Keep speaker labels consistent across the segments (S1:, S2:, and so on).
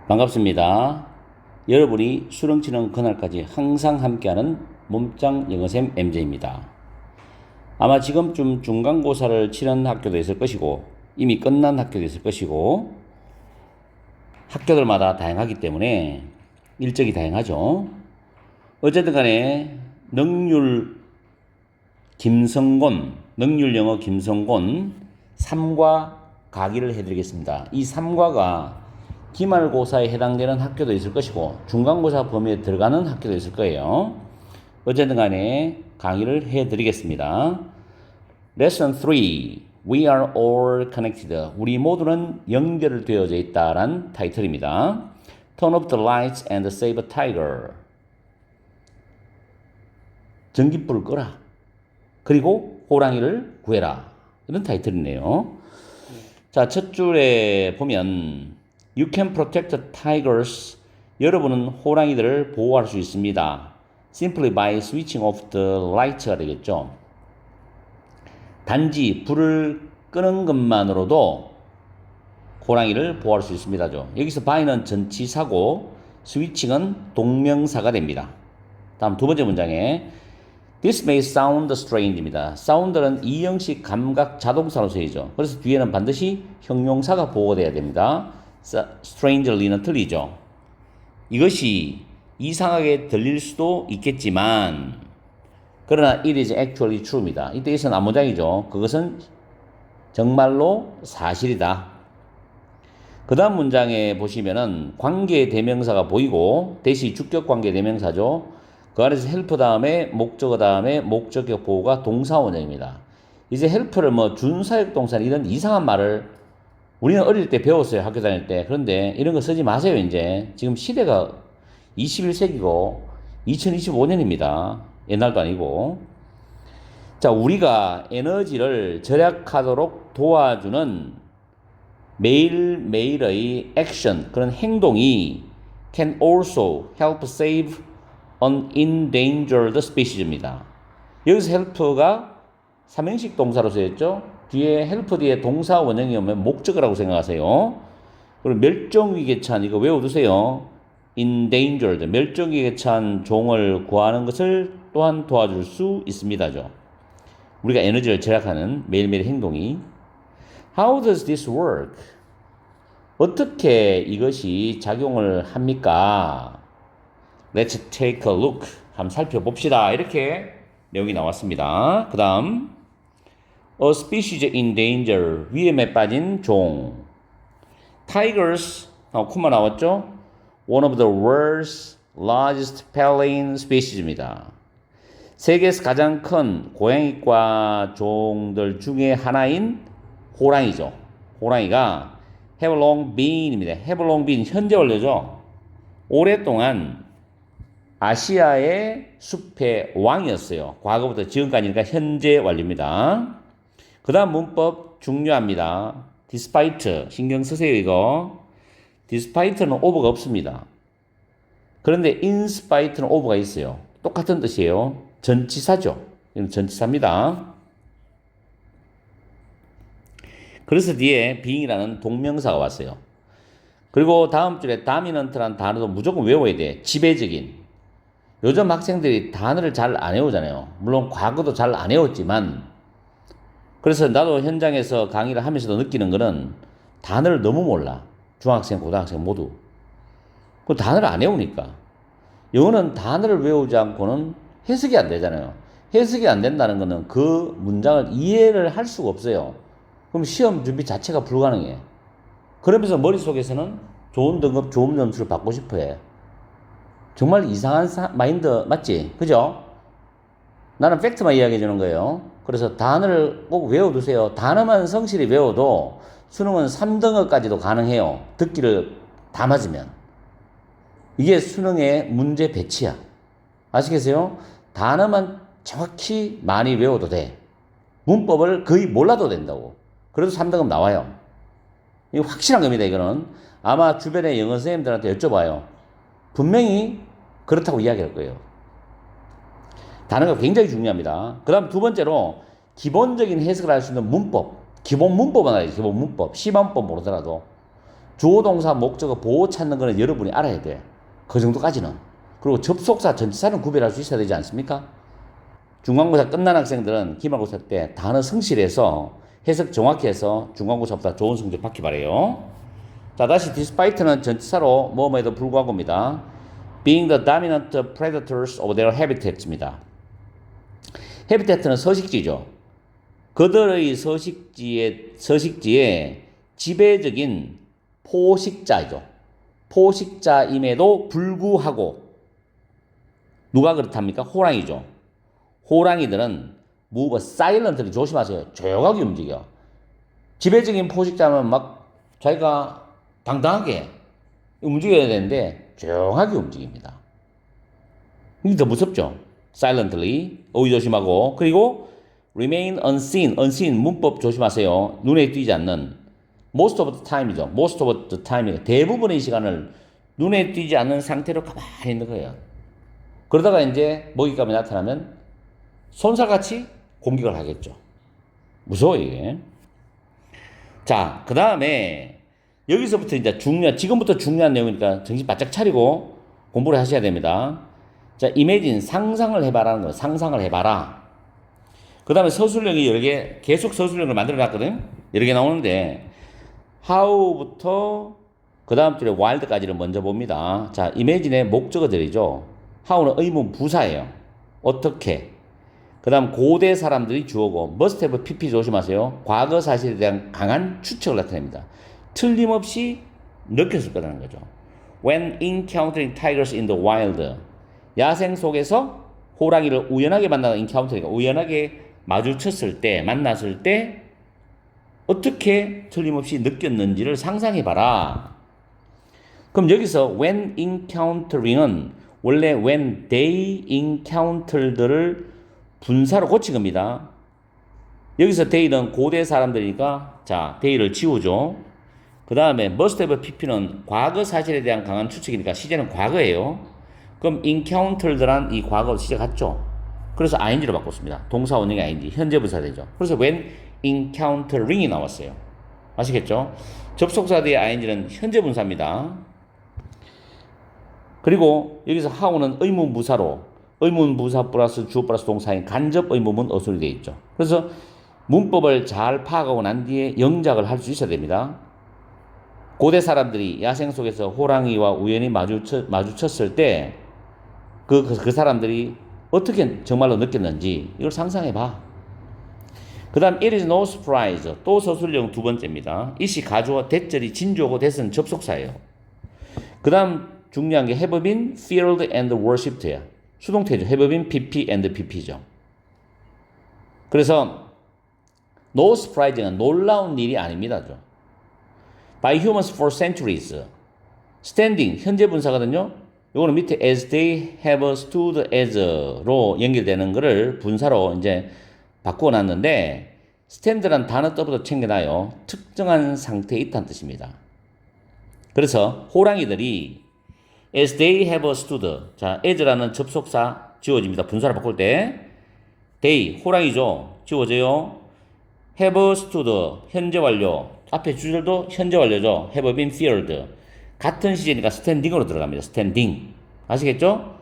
S1: 반갑습니다. 여러분이 수능 치는 그날까지 항상 함께하는 몸짱 영어쌤 MJ입니다. 아마 지금쯤 중간고사를 치른 학교도 있을 것이고 이미 끝난 학교도 있을 것이고 학교들마다 다양하기 때문에 일정이 다양하죠. 어쨌든 간에 능률영어 김성곤 3과 강의를 해드리겠습니다. 이 3과가 기말고사에 해당되는 학교도 있을 것이고 중간고사 범위에 들어가는 학교도 있을 거예요. 어쨌든 간에 강의를 해드리겠습니다. Lesson 3 We are all connected. 우리 모두는 연결되어져 있다란 타이틀입니다. Turn off the lights and save a tiger. 전기불을 꺼라. 그리고 호랑이를 구해라. 이런 타이틀이네요. 자, 첫 줄에 보면 You can protect the tigers. 여러분은 호랑이들을 보호할 수 있습니다. Simply by switching off the lights가 되겠죠. 단지 불을 끄는 것만으로도 호랑이를 보호할 수 있습니다죠. 여기서 by는 전치사고 switching은 동명사가 됩니다. 다음 두 번째 문장에 This may sound strange입니다. sound는 이형식 감각 자동사로 쓰이죠. 그래서 뒤에는 반드시 형용사가 보호되어야 됩니다. strangely는 틀리죠. 이것이 이상하게 들릴 수도 있겠지만 그러나 it is actually true입니다. 이때 있어는 앞문장이죠. 그것은 정말로 사실이다. 그 다음 문장에 보시면은 관계 대명사가 보이고 대시 주격 관계 대명사죠. 그 안에서 help 다음에 목적어 다음에 목적격 보호가 동사 원형입니다. 이제 help를 준사역 동사 이런 이상한 말을 우리는 어릴 때 배웠어요. 학교 다닐 때. 그런데 이런 거 쓰지 마세요. 이제 지금 시대가 21세기고 2025년입니다. 옛날도 아니고. 자, 우리가 에너지를 절약하도록 도와주는 매일매일의 액션, 그런 행동이 can also help save an endangered species입니다. 여기서 help가 삼형식 동사로 쓰였죠. 뒤에 help 뒤에 동사 원형이 오면 목적어라고 생각하세요. 그리고 멸종위기에 처한 이거 외워두세요. endangered, 멸종위기에 처한 종을 구하는 것을 또한 도와줄 수 있습니다죠. 우리가 에너지를 절약하는 매일매일 행동이 How does this work? 어떻게 이것이 작용을 합니까? Let's take a look. 한번 살펴봅시다. 이렇게 내용이 나왔습니다. 그 다음 A species in danger. 위험에 빠진 종. Tigers. 코마 나왔죠? One of the world's largest feline species입니다. 세계에서 가장 큰 고양이과 종들 중에 하나인 호랑이죠. 호랑이가 have long been입니다. have long been 현재 완료죠. 오랫동안 아시아의 숲의 왕이었어요. 과거부터 지금까지니까 현재 완료입니다. 그 다음 문법 중요합니다. despite 신경 쓰세요. 이거 despite는 over가 없습니다. 그런데 in spite는 over가 있어요. 똑같은 뜻이에요. 전치사죠. 이건 전치사입니다. 그래서 뒤에 being이라는 동명사가 왔어요. 그리고 다음 줄에 dominant라는 단어도 무조건 외워야 돼. 지배적인. 요즘 학생들이 단어를 잘 안 외우잖아요. 물론 과거도 잘 안 외웠지만 그래서 나도 현장에서 강의를 하면서도 느끼는 거는 단어를 너무 몰라. 중학생, 고등학생 모두. 그 단어를 안 외우니까. 영어는 단어를 외우지 않고는 해석이 안 되잖아요. 해석이 안 된다는 거는 그 문장을 이해를 할 수가 없어요. 그럼 시험 준비 자체가 불가능해. 그러면서 머릿속에서는 좋은 등급, 좋은 점수를 받고 싶어 해. 정말 이상한 마인드 맞지? 그죠? 나는 팩트만 이야기해 주는 거예요. 그래서 단어를 꼭 외워두세요. 단어만 성실히 외워도 수능은 3등급까지도 가능해요. 듣기를 다 맞으면. 이게 수능의 문제 배치야. 아시겠어요? 단어만 정확히 많이 외워도 돼. 문법을 거의 몰라도 된다고. 그래도 3등급 나와요. 이거 확실한 겁니다. 이거는. 아마 주변의 영어 선생님들한테 여쭤봐요. 분명히 그렇다고 이야기할 거예요. 단어가 굉장히 중요합니다. 그 다음 두 번째로 기본적인 해석을 할 수 있는 문법. 기본 문법은 알아야지. 기본 문법. 시범법 모르더라도. 주어 동사 목적어 보호 찾는 거는 여러분이 알아야 돼. 그 정도까지는. 그리고 접속사 전치사는 구별할 수 있어야 되지 않습니까? 중간고사 끝난 학생들은 기말고사 때 단어 성실해서 해석 정확히 해서 중간고사보다 좋은 성적 받기 바래요. 자, 다시 despite는 전치사로 뭐뭐에도 불구하고입니다. being the dominant predators of their habitat입니다. habitat는 서식지죠. 그들의 서식지의 지배적인 포식자이죠. 포식자임에도 불구하고 누가 그렇답니까? 호랑이죠. 호랑이들은 move silently 조심하세요. 조용하게 움직여. 지배적인 포식자면 막 자기가 당당하게 움직여야 되는데 조용하게 움직입니다. 이게 더 무섭죠. silently 어휘 조심하고 그리고 remain unseen 문법 조심하세요. 눈에 띄지 않는 most of the time이죠. most of the time 대부분의 시간을 눈에 띄지 않는 상태로 가만히 있는 거예요. 그러다가 이제 먹잇감이 나타나면 손살같이 공격을 하겠죠. 무서워 이게. 자, 그 다음에 여기서부터 이제 지금부터 중요한 내용이니까 정신 바짝 차리고 공부를 하셔야 됩니다. 자, imagine 상상을 해봐라는 거예요. 상상을 해봐라. 그 다음에 서술형이 여러 개, 계속 서술형을 만들어 놨거든. 여러 개 나오는데 how부터 그 다음 줄에 wild까지를 먼저 봅니다. 자, imagine의 목적어들이죠. how는 의문 부사예요. 어떻게. 그 다음 고대 사람들이 주어고 must have pp 조심하세요. 과거 사실에 대한 강한 추측을 나타냅니다. 틀림없이 느꼈을 거라는 거죠. When encountering tigers in the wild. 야생 속에서 호랑이를 우연하게 만나다 encounter니까 우연하게 마주쳤을 때, 만났을 때 어떻게 틀림없이 느꼈는지를 상상해봐라. 그럼 여기서 when encountering은 원래 when they encountered를 분사로 고친 겁니다. 여기서 they는 고대 사람들이니까 자, they를 지우죠. 그 다음에 must have pp는 과거 사실에 대한 강한 추측이니까 시제는 과거예요. 그럼 encountered란 이 과거 시제 같죠. 그래서 ing로 바꿨습니다. 동사 원형이 ing, 현재 분사 되죠. 그래서 when encountering이 나왔어요. 아시겠죠? 접속사 뒤에 ing는 현재 분사입니다. 그리고 여기서 how는 의문부사로 의문부사 플러스 주어 플러스 동사인 간접 의문문 어순이 되어 있죠. 그래서 문법을 잘 파악하고 난 뒤에 영작을 할 수 있어야 됩니다. 고대 사람들이 야생 속에서 호랑이와 우연히 마주쳤을 때 그 사람들이 어떻게 정말로 느꼈는지 이걸 상상해봐. 그 다음 it is no surprise 또 서술형 두 번째입니다. it이 가주어 대절이 진주어고 대선 접속사예요. 그 다음 중요한 게 have been feared and worshipped야. 수동태죠. have been pp and pp죠. 그래서 no surprise는 놀라운 일이 아닙니다. by humans for centuries standing 현재 분사거든요. 요거는 밑에 as they have stood as로 연결되는 거를 분사로 이제 바꾸어놨는데 stand란 단어 떠부터 챙겨놔요. 특정한 상태에 있다는 뜻입니다. 그래서 호랑이들이 as they have stood 자 as라는 접속사 지워집니다. 분사로 바꿀 때 they 호랑이죠. 지워져요. have stood 현재 완료 앞에 주절도 현재 완료죠. have been feared 같은 시제니까 standing으로 들어갑니다. standing 아시겠죠?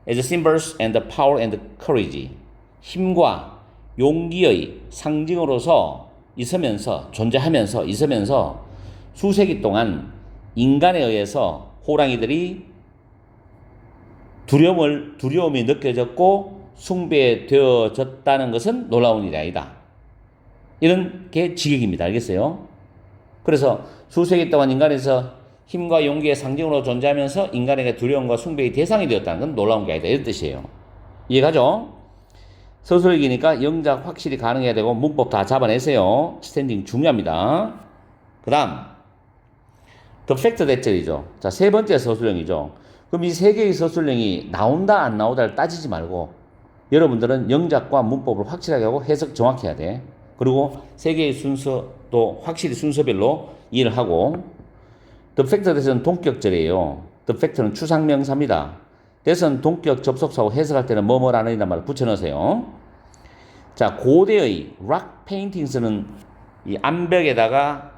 S1: as symbols and power and courage 힘과 용기의 상징으로서 존재하면서 있으면서 수세기 동안 인간에 의해서 호랑이들이 두려움이 느껴졌고 숭배되어졌다는 것은 놀라운 일이 아니다. 이런 게 지격입니다. 알겠어요? 그래서 수세기 동안 인간에서 힘과 용기의 상징으로 존재하면서 인간에게 두려움과 숭배의 대상이 되었다는 건 놀라운 게 아니다. 이런 뜻이에요. 이해가죠? 서술기니까 영작 확실히 가능해야 되고 문법 다 잡아내세요. 스탠딩 중요합니다. 그 다음 the fact 대절이죠. 자, 세 번째 서술형이죠. 그럼 이 세 개의 서술형이 나온다 안 나오다를 따지지 말고 여러분들은 영작과 문법을 확실하게 하고 해석 정확히 해야 돼. 그리고 세 개의 순서도 확실히 순서별로 이해를 하고 the fact 대절은 동격절이에요. the fact는 추상명사입니다. 대선 동격 접속사고 해석할 때는 뭐뭐라는 이란 말을 붙여넣으세요. 자, 고대의 락 페인팅스는 이 암벽에다가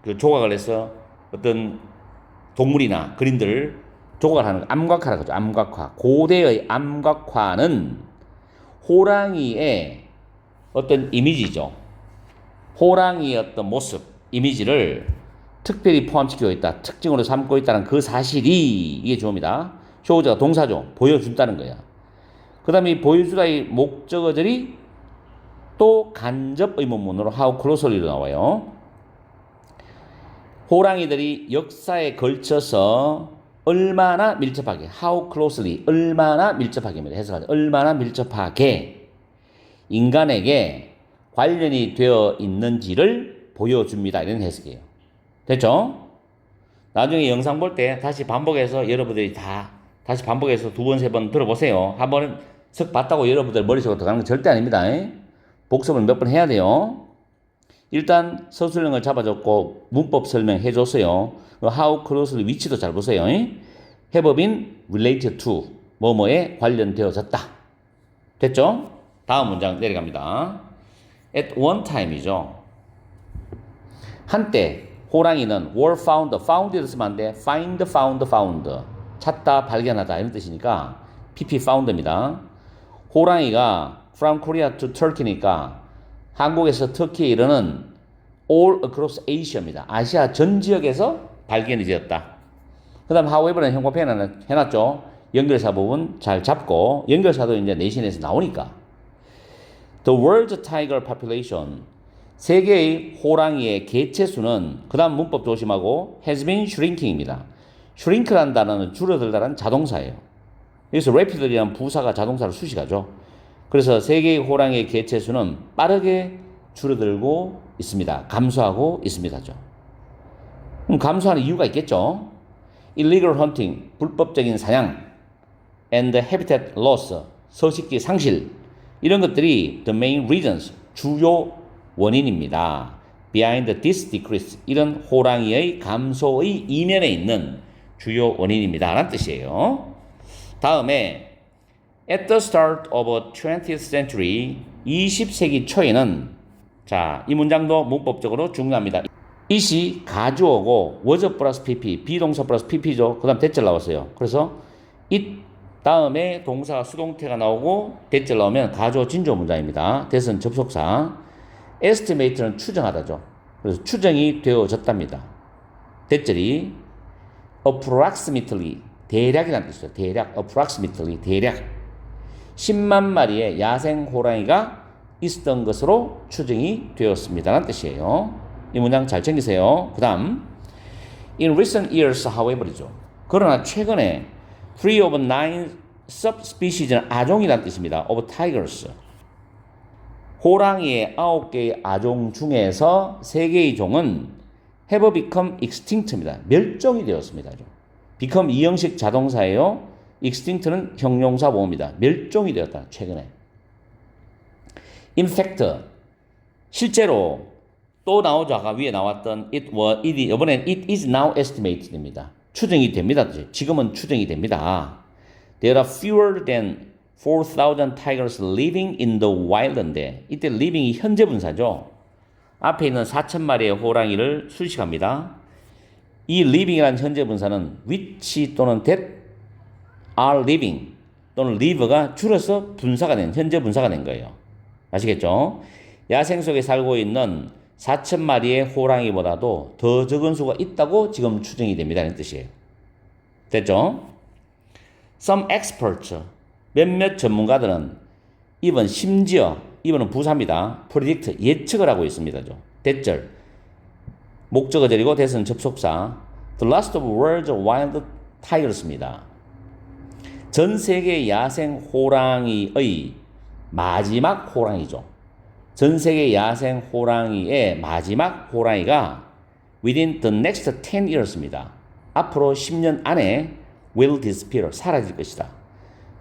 S1: 그 조각을 해서 어떤 동물이나 그림들을 조각하는 암각화라고 하죠. 암각화. 고대의 암각화는 호랑이의 어떤 이미지죠. 호랑이의 어떤 모습, 이미지를 특별히 포함시키고 있다. 특징으로 삼고 있다는 그 사실이 이게 주어입니다. 쇼우즈가 동사죠. 보여준다는 거야. 그 다음에 이 보여주다의 목적어들이 또 간접 의문문으로 how closelly로 나와요. 호랑이들이 역사에 걸쳐서 얼마나 밀접하게, how closely, 얼마나 밀접하게입니다. 해석하죠. 얼마나 밀접하게 인간에게 관련이 되어 있는지를 보여줍니다. 이런 해석이에요. 됐죠? 나중에 영상 볼 때 다시 반복해서 여러분들이 다시 반복해서 두 번, 세 번 들어보세요. 한 번은 석 봤다고 여러분들 머릿속으로 들어가는 건 절대 아닙니다. 복습을 몇 번 해야 돼요. 일단 서술형을 잡아줬고 문법 설명해 줬어요. how closely 위치도 잘 보세요. have been related to 뭐뭐에 관련되어졌다. 됐죠? 다음 문장 내려갑니다. at one time이죠. 한때 호랑이는 were found, found에도 쓰면 안 돼. find, found. 찾다, 발견하다 이런 뜻이니까 pp found입니다. 호랑이가 from Korea to Turkey니까 한국에서 터키에 이르는 all across Asia입니다. 아시아 전 지역에서 발견이 되었다. 그 다음 however는 형법에 해놨죠. 연결사 부분 잘 잡고 연결사도 이제 내신에서 나오니까 The world's tiger population 세계의 호랑이의 개체수는 그 다음 문법 조심하고 has been shrinking입니다. shrink라는 단어는 줄어들다라는 자동사예요. 여기서 rapidly라는 부사가 자동사를 수식하죠. 그래서 세계의 호랑이의 개체수는 빠르게 줄어들고 있습니다. 감소하고 있습니다죠. 그럼 감소하는 이유가 있겠죠. illegal hunting, 불법적인 사냥, and habitat loss, 서식지 상실 이런 것들이 the main reasons, 주요 원인입니다. behind this decrease, 이런 호랑이의 감소의 이면에 있는 주요 원인입니다. 라는 뜻이에요. 다음에 At the start of the 20th century, 20세기 초에는 자, 이 문장도 문법적으로 중요합니다. it이 가주어고 was 플러스 pp, 비동사 플러스 pp죠. 그 다음 대절 나왔어요. 그래서 it 다음에 동사가 수동태가 나오고 대절 나오면 가주어 진주어 문장입니다. that은 접속사, estimate는 추정하다죠. 그래서 추정이 되어졌답니다. 대절이 approximately, 대략이라는 뜻이죠. 대략, approximately, 대략 10만 마리의 야생 호랑이가 있었던 것으로 추정이 되었습니다라는 뜻이에요. 이 문장 잘 챙기세요. 그 다음 In recent years, however이죠. 그러나 최근에 3 of 9 subspecies는 아종이라는 뜻입니다. of tigers. 호랑이의 9개의 아종 중에서 3개의 종은 have become extinct입니다. 멸종이 되었습니다. become 이형식 자동사예요. extinct는 형용사 보호입니다. 멸종이 되었다. 최근에. in fact, 실제로 또 나오죠. 아까 위에 나왔던 이번엔 it is now estimated입니다. 추정이 됩니다. 지금은 추정이 됩니다. There are fewer than 4,000 tigers living in the wild인데 이때 living이 현재 분사죠. 앞에 있는 4,000마리의 호랑이를 수식합니다. 이 living이라는 현재 분사는 which 또는 that are living 또는 live가 줄여서 분사가 된 현재 분사가 된 거예요. 아시겠죠? 야생 속에 살고 있는 4,000마리의 호랑이보다도 더 적은 수가 있다고 지금 추정이 됩니다. 이런 뜻이에요. 됐죠? Some experts, 몇몇 전문가들은 even 심지어 이번은 부사입니다. predict, 예측을 하고 있습니다. 대절, 목적어절이고 대선 접속사 The last of world's wild tigers입니다. 전 세계 야생 호랑이의 마지막 호랑이죠. 전 세계 야생 호랑이의 마지막 호랑이가 within the next 10 years입니다. 앞으로 10년 안에 will disappear, 사라질 것이다.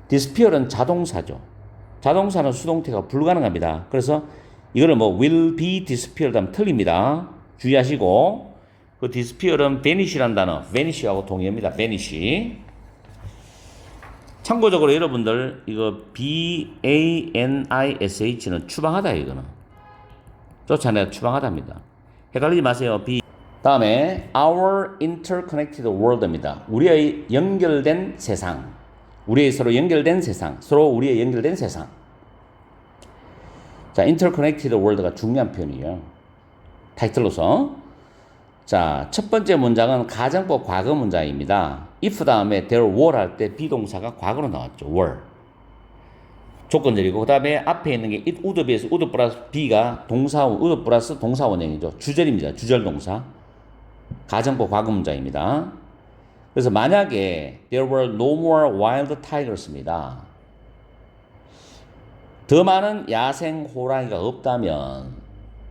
S1: disappear은 자동사죠. 자동사는 수동태가 불가능합니다. 그래서 이거를 will be disappeared 하면 틀립니다. 주의하시고 그 disappear은 vanish라는 단어, vanish하고 동의합니다. vanish. 참고적으로 여러분들 이거 banish는 추방하다 이거는 좋잖아요. 추방하다입니다. 헷갈리지 마세요. 다음에 our interconnected world입니다. 우리의 연결된 세상. 우리의 서로 연결된 세상. 서로 우리의 연결된 세상. 자, interconnected world가 중요한 표현이에요. 타이틀로서. 자, 첫 번째 문장은 가정법 과거 문장입니다. if 다음에 there were 할 때 비동사가 과거로 나왔죠. were. 조건절이고, 그 다음에 앞에 있는 게 it would be에서 would 플러스 be가 would 플러스 동사 원형이죠. 주절입니다. 주절 동사. 가정법 과거 문장입니다. 그래서 만약에 there were no more wild tigers입니다. 더 많은 야생 호랑이가 없다면,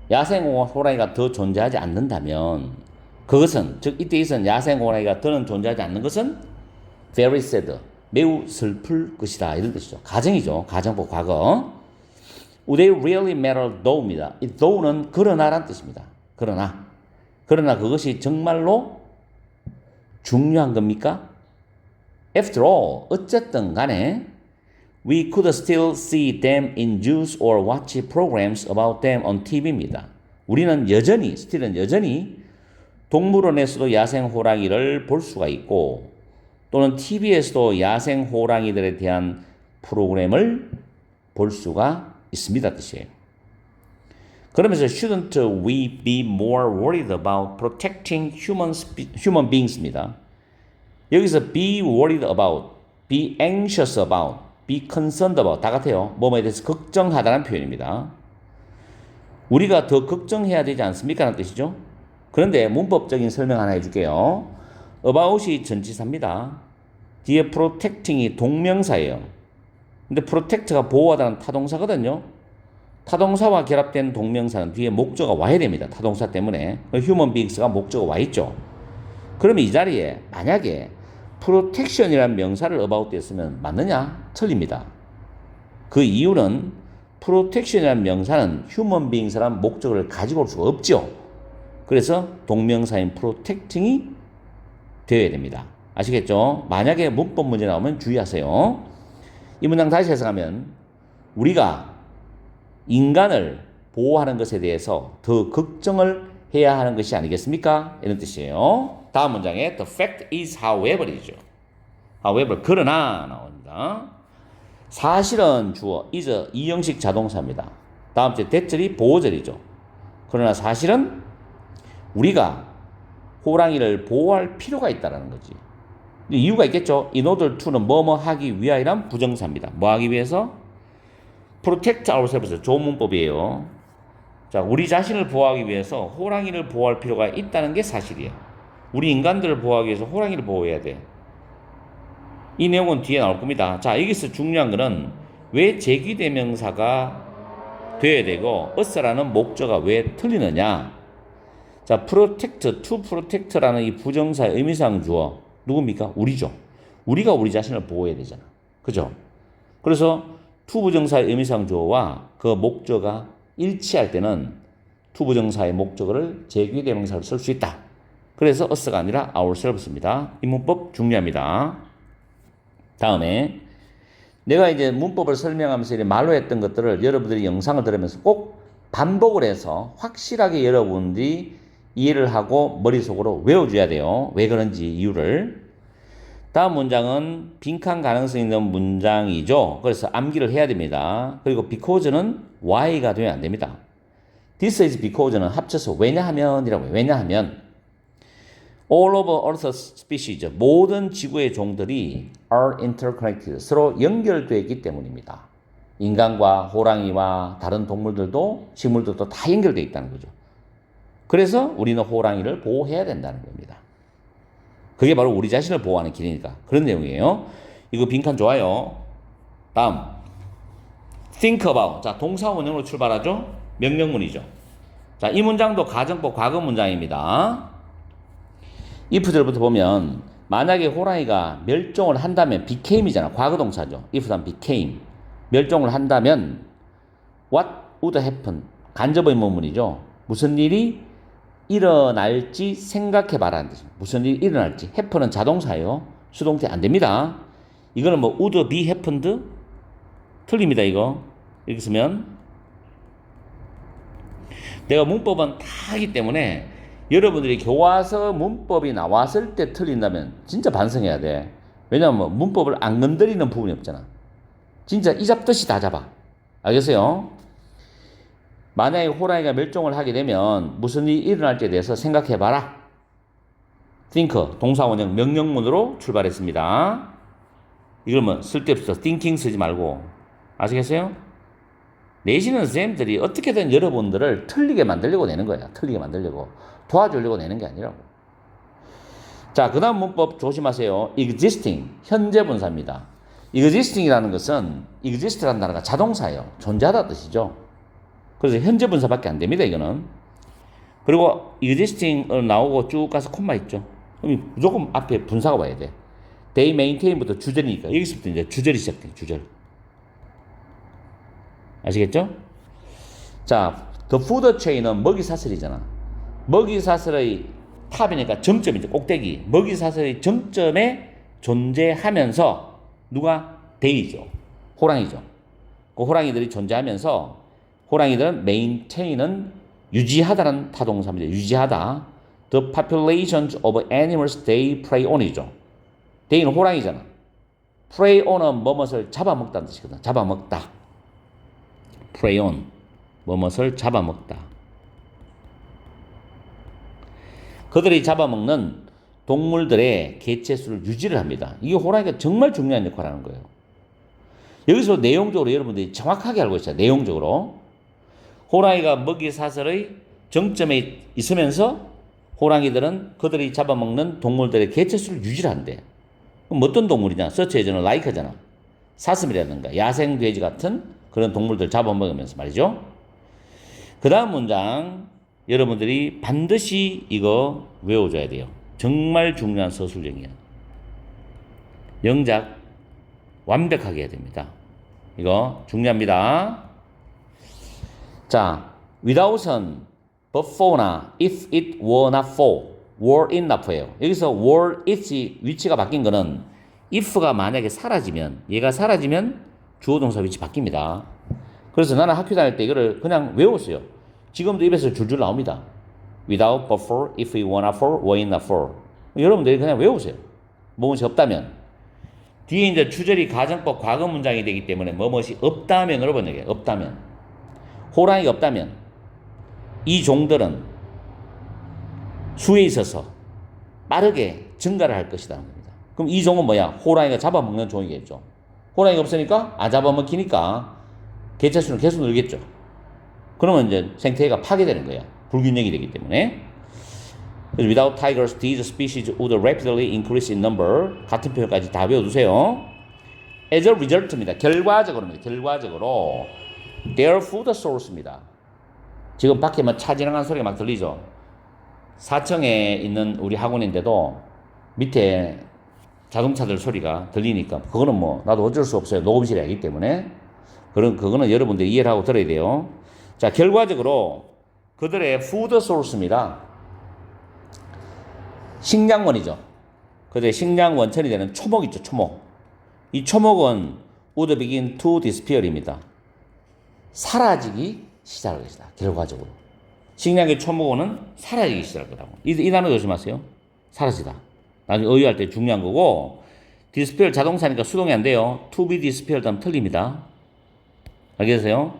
S1: 야생 호랑이가 더 존재하지 않는다면, 그것은, 즉 이때 있은 야생 호랑이가 더는 존재하지 않는 것은 very sad, 매우 슬플 것이다, 이런 뜻이죠. 가정이죠. 가정법 과거. Would they really matter though입니다. 이 though는 그러나란 뜻입니다. 그러나 그것이 정말로 중요한 겁니까? After all, 어쨌든 간에 we could still see them in zoos or watch programs about them on TV입니다. 우리는 여전히, still은 여전히 동물원에서도 야생 호랑이를 볼 수가 있고 또는 TV에서도 야생 호랑이들에 대한 프로그램을 볼 수가 있습니다. 뜻이에요. 그러면서 shouldn't we be more worried about protecting human beings 입니다. 여기서 be worried about, be anxious about, be concerned about 다 같아요. 뭐뭐에 대해서 걱정하다는 표현입니다. 우리가 더 걱정해야 되지 않습니까? 라는 뜻이죠. 그런데 문법적인 설명 하나 해줄게요. about이 전치사입니다. 뒤에 protecting이 동명사예요. 근데 protect가 보호하다는 타동사거든요. 타동사와 결합된 동명사는 뒤에 목적어가 와야 됩니다. 타동사 때문에. human beings가 목적어가 와 있죠. 그러면 이 자리에 만약에 protection이라는 명사를 about 때 쓰면 맞느냐? 틀립니다. 그 이유는 protection이라는 명사는 human beings라는 목적어를 가지고 올 수가 없죠. 그래서 동명사인 protecting이 되어야 됩니다. 아시겠죠? 만약에 문법 문제 나오면 주의하세요. 이 문장 다시 해석하면 우리가 인간을 보호하는 것에 대해서 더 걱정을 해야 하는 것이 아니겠습니까? 이런 뜻이에요. 다음 문장에 the fact is however이죠. however, 그러나 나옵니다. 사실은 주어 is 이형식 자동사입니다. 다음 주 대절이 보호절이죠. 그러나 사실은 우리가 호랑이를 보호할 필요가 있다는 거지. 이유가 있겠죠. in order to는 뭐뭐 하기 위하여란 부정사입니다. 뭐 하기 위해서? protect ourselves. 좋은 문법이에요. 자, 우리 자신을 보호하기 위해서 호랑이를 보호할 필요가 있다는 게 사실이에요. 우리 인간들을 보호하기 위해서 호랑이를 보호해야 돼. 이 내용은 뒤에 나올 겁니다. 자, 여기서 중요한 거는 왜 제기대명사가 돼야 되고 us라는 목적어가 왜 틀리느냐. 자, protect, to protect라는 이 부정사의 의미상 주어 누굽니까? 우리죠. 우리가 우리 자신을 보호해야 되잖아. 그죠? 그래서 to 부정사의 의미상 주어와 그 목적어가 일치할 때는 to 부정사의 목적어를 제기대명사로 쓸 수 있다. 그래서 us가 아니라 ourselves입니다. 이 문법 중요합니다. 다음에 내가 이제 문법을 설명하면서 말로 했던 것들을 여러분들이 영상을 들으면서 꼭 반복을 해서 확실하게 여러분들이 이해를 하고 머릿속으로 외워줘야 돼요. 왜 그런지 이유를. 다음 문장은 빈칸 가능성 있는 문장이죠. 그래서 암기를 해야 됩니다. 그리고 because는 why가 되면 안 됩니다. This is because는 합쳐서 왜냐하면이라고 해요. 왜냐하면 all over Earth species, 모든 지구의 종들이 are interconnected, 서로 연결되어 있기 때문입니다. 인간과 호랑이와 다른 동물들도 식물들도 다 연결되어 있다는 거죠. 그래서 우리는 호랑이를 보호해야 된다는 겁니다. 그게 바로 우리 자신을 보호하는 길이니까. 그런 내용이에요. 이거 빈칸 좋아요. 다음 think about. 자, 동사 원형으로 출발하죠. 명령문이죠. 자, 이 문장도 가정법 과거 문장입니다. if절부터 보면 만약에 호랑이가 멸종을 한다면 became이잖아. 과거 동사죠. if 다음 became. 멸종을 한다면 what would happen? 간접 의문문이죠. 무슨 일이 일어날지 생각해봐라 하는 뜻입니다. 무슨 일이 일어날지. happen은 자동사예요. 수동태 안 됩니다. 이거는 뭐 would be happened? 틀립니다. 이거 이렇게 쓰면 내가 문법은 다 하기 때문에 여러분들이 교과서 문법이 나왔을 때 틀린다면 진짜 반성해야 돼. 왜냐하면 문법을 안 건드리는 부분이 없잖아. 진짜 이 잡듯이 다 잡아. 알겠어요? 만약에 호랑이가 멸종을 하게 되면 무슨 일이 일어날지에 대해서 생각해봐라. think, 동사원형 명령문으로 출발했습니다. 이걸 뭐 쓸데없어. thinking 쓰지 말고. 아시겠어요? 내신은 선생님들이 어떻게든 여러분들을 틀리게 만들려고 내는 거야. 틀리게 만들려고. 도와주려고 내는 게 아니라고. 자, 그 다음 문법 조심하세요. existing, 현재 분사입니다. existing이라는 것은 exist라는 단어가 자동사예요. 존재하다 뜻이죠. 그래서 현재 분사밖에 안 됩니다, 이거는. 그리고 existing 나오고 쭉 가서 콤마 있죠. 그럼 무조건 앞에 분사가 와야 돼. they maintain부터 주절이니까 여기서부터 이제 주절이 시작돼요. 주절. 아시겠죠? 자, the food chain은 먹이사슬이잖아. 먹이사슬의 탑이니까 정점이죠. 꼭대기. 먹이사슬의 정점에 존재하면서 누가? they죠. 호랑이죠. 그 호랑이들이 존재하면서 호랑이들은 maintain은 유지하다라는 타동사입니다. 유지하다. The populations of animals they prey on이죠. they는 호랑이잖아. prey on은 뭐뭇을 잡아먹다는 뜻이거든. 잡아먹다. prey on. 뭐뭇을 잡아먹다. 그들이 잡아먹는 동물들의 개체수를 유지를 합니다. 이게 호랑이가 정말 중요한 역할을 하는 거예요. 여기서 내용적으로 여러분들이 정확하게 알고 있어요. 내용적으로. 호랑이가 먹이 사슬의 정점에 있으면서 호랑이들은 그들이 잡아먹는 동물들의 개체수를 유지를 한대. 그럼 어떤 동물이냐? 서치해주는 라이크잖아. 사슴이라든가 야생 돼지 같은 그런 동물들 잡아먹으면서 말이죠. 그 다음 문장 여러분들이 반드시 이거 외워줘야 돼요. 정말 중요한 서술형이야. 영작 완벽하게 해야 됩니다. 이거 중요합니다. 자, without은 but for나 if it were not for, were it not for예요. 여기서 were it이 위치가 바뀐 거는 if가 만약에 사라지면, 얘가 사라지면 주어 동사 위치 바뀝니다. 그래서 나는 학교 다닐 때 이거를 그냥 외웠어요. 지금도 입에서 줄줄 나옵니다. without, but for, if it were not for, were it not for. 여러분들이 그냥 외우세요. 무엇이 없다면. 뒤에 이제 주절이 가정법 과거 문장이 되기 때문에 무엇이 없다면으로 번역해요. 없다면. 호랑이가 없다면 이 종들은 수에 있어서 빠르게 증가를 할 것이다. 그럼 이 종은 뭐야? 호랑이가 잡아먹는 종이겠죠. 호랑이가 없으니까 안 잡아먹히니까 개체수는 계속 늘겠죠. 그러면 이제 생태계가 파괴되는 거야. 불균형이 되기 때문에. 그래서 without tigers, these species would rapidly increase in number. 같은 표현까지 다 외워두세요. as a result입니다. 결과적으로입니다. 결과적으로 their food source입니다. 지금 밖에 뭐 차 지나가는 소리가 막 들리죠. 4층에 있는 우리 학원인데도 밑에 자동차들 소리가 들리니까 그거는 뭐 나도 어쩔 수 없어요. 녹음실에 있기 때문에. 그거는 여러분들이 이해를 하고 들어야 돼요. 자, 결과적으로 그들의 food source입니다. 식량원이죠. 그들의 식량 원천이 되는 초목 있죠. 초목. 이 초목은 would begin to disappear입니다. 사라지기 시작할 것이다. 결과적으로. 식량의 초목은 사라지기 시작할 거라고. 이 단어 조심하세요. 사라지다. 나중에 어휘할 때 중요한 거고, disappear 자동사니까 수동이 안 돼요. to be disappeared 하면 틀립니다. 알겠어요?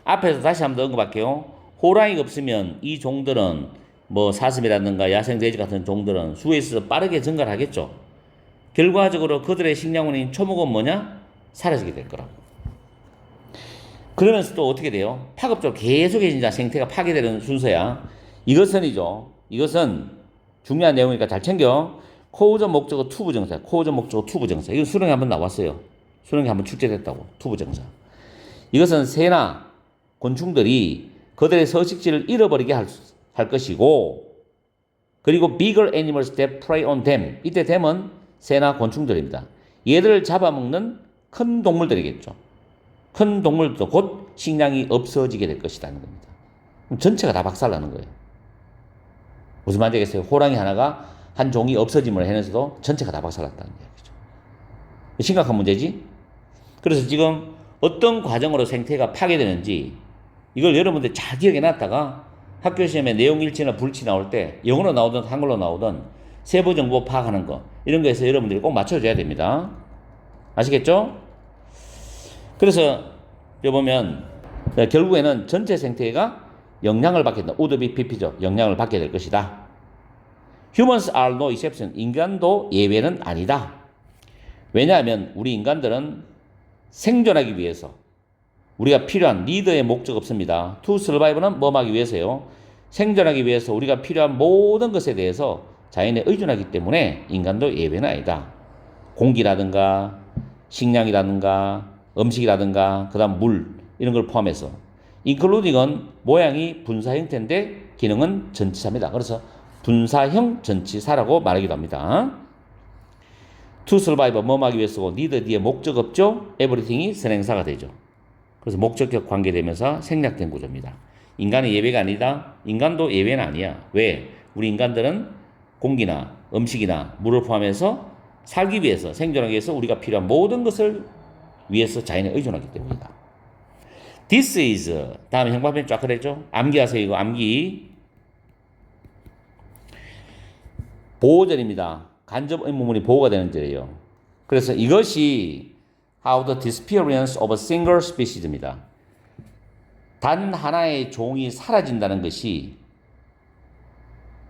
S1: 앞에서 다시 한번 언급할게요. 호랑이가 없으면 이 종들은 뭐 사슴이라든가 야생 돼지 같은 종들은 수에 있어서 빠르게 증가를 하겠죠. 결과적으로 그들의 식량원인 초목은 뭐냐? 사라지게 될 거라고. 그러면서 또 어떻게 돼요? 파급적으로 계속 이제 생태가 파괴되는 순서야. 이것은 중요한 내용이니까 잘 챙겨. 코우적 목적어 투부정사. 코우적 목적어 투부정사. 이거 수능에 한번 나왔어요. 수능에 한번 출제됐다고. 투부정사. 이것은 새나 곤충들이 그들의 서식지를 잃어버리게 할 것이고, 그리고 bigger animals that prey on them. 이때 them은 새나 곤충들입니다. 얘들을 잡아먹는 큰 동물들이겠죠. 큰 동물도 곧 식량이 없어지게 될 것이라는 겁니다. 그럼 전체가 다 박살나는 거예요. 무슨 말인지 알겠어요? 호랑이 하나가 한 종이 없어짐을 해내서도 전체가 다 박살났다는 얘기죠. 심각한 문제지? 그래서 지금 어떤 과정으로 생태가 파괴되는지 이걸 여러분들 잘 기억해 놨다가 학교 시험에 내용 일치나 불치 나올 때 영어로 나오든 한글로 나오든 세부 정보 파악하는 거 이런 거에서 여러분들이 꼭 맞춰줘야 됩니다. 아시겠죠? 그래서 여기 보면 결국에는 전체 생태계가 영향을 받게 된다. would be pp죠. 영향을 받게 될 것이다. Humans are no exception. 인간도 예외는 아니다. 왜냐하면 우리 인간들은 생존하기 위해서 우리가 필요한 need의 목적 없습니다. to survive는 뭐 하기 위해서요. 생존하기 위해서 우리가 필요한 모든 것에 대해서 자연에 의존하기 때문에 인간도 예외는 아니다. 공기라든가 식량이라든가 음식이라든가 그 다음 물 이런 걸 포함해서 including은 모양이 분사 형태인데 기능은 전치사입니다. 그래서 분사형 전치사라고 말하기도 합니다. to survive 뭐 하기 위해서고 need 뒤에 목적 없죠. everything이 선행사가 되죠. 그래서 목적격 관계되면서 생략된 구조입니다. 인간은 예외가 아니다. 인간도 예외는 아니야. 왜? 우리 인간들은 공기나 음식이나 물을 포함해서 살기 위해서 생존하기 위해서 우리가 필요한 모든 것을 위해서 자연에 의존하기 때문이다. This is 다음에 형광펜 쫙 그랬죠? 암기하세요. 이거 암기. 보호절입니다. 간접 의문문이 보호가 되는 절이에요. 그래서 이것이 how the disappearance of a single species입니다. 단 하나의 종이 사라진다는 것이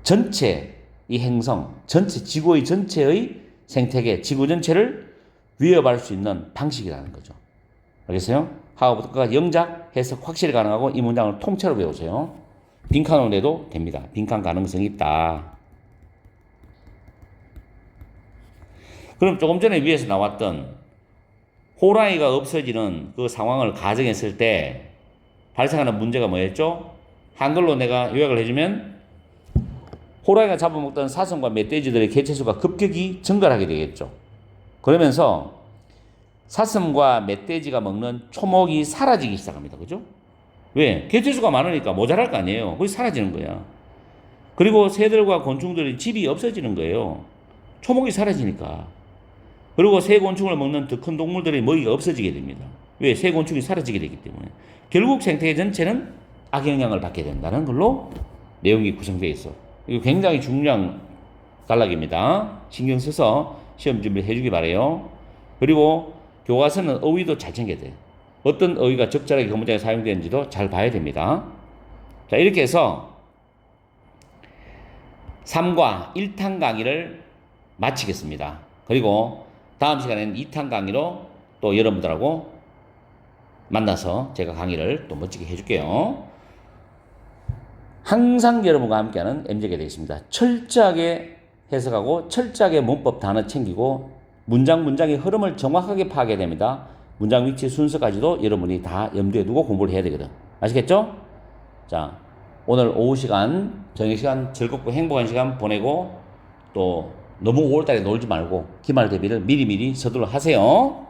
S1: 전체 이 행성, 전체 지구의 전체의 생태계, 지구 전체를 위협할 수 있는 방식이라는 거죠. 알겠어요? 하우부터 끝까지 영작, 해석 확실히 가능하고 이 문장을 통째로 외우세요. 빈칸으로 내도 됩니다. 빈칸 가능성이 있다. 그럼 조금 전에 위에서 나왔던 호랑이가 없어지는 그 상황을 가정했을 때 발생하는 문제가 뭐였죠? 한글로 내가 요약을 해주면 호랑이가 잡아먹던 사슴과 멧돼지들의 개체수가 급격히 증가하게 되겠죠. 그러면서 사슴과 멧돼지가 먹는 초목이 사라지기 시작합니다. 그죠? 왜? 개체수가 많으니까 모자랄 거 아니에요. 그게 사라지는 거야. 그리고 새들과 곤충들이 집이 없어지는 거예요. 초목이 사라지니까. 그리고 새 곤충을 먹는 더 큰 동물들의 먹이가 없어지게 됩니다. 왜? 새 곤충이 사라지게 되기 때문에. 결국 생태계 전체는 악영향을 받게 된다는 걸로 내용이 구성되어 있어. 이거 굉장히 중요한 단락입니다. 신경 써서 시험 준비해 주기 바래요. 그리고 교과서는 어휘도 잘 챙겨야 돼요. 어떤 어휘가 적절하게 그 문장에 사용되는지도 잘 봐야 됩니다. 자, 이렇게 해서 3과 1탄 강의를 마치겠습니다. 그리고 다음 시간에는 2탄 강의로 또 여러분들하고 만나서 제가 강의를 또 멋지게 해줄게요. 항상 여러분과 함께하는 MZ가 되겠습니다. 철저하게 해석하고 철저하게 문법 단어 챙기고 문장의 흐름을 정확하게 파악해야 됩니다. 문장 위치 순서까지도 여러분이 다 염두에 두고 공부를 해야 되거든. 아시겠죠? 자, 오늘 오후 시간, 저녁 시간 즐겁고 행복한 시간 보내고 또 너무 5월달에 놀지 말고 기말 대비를 미리미리 서둘러 하세요.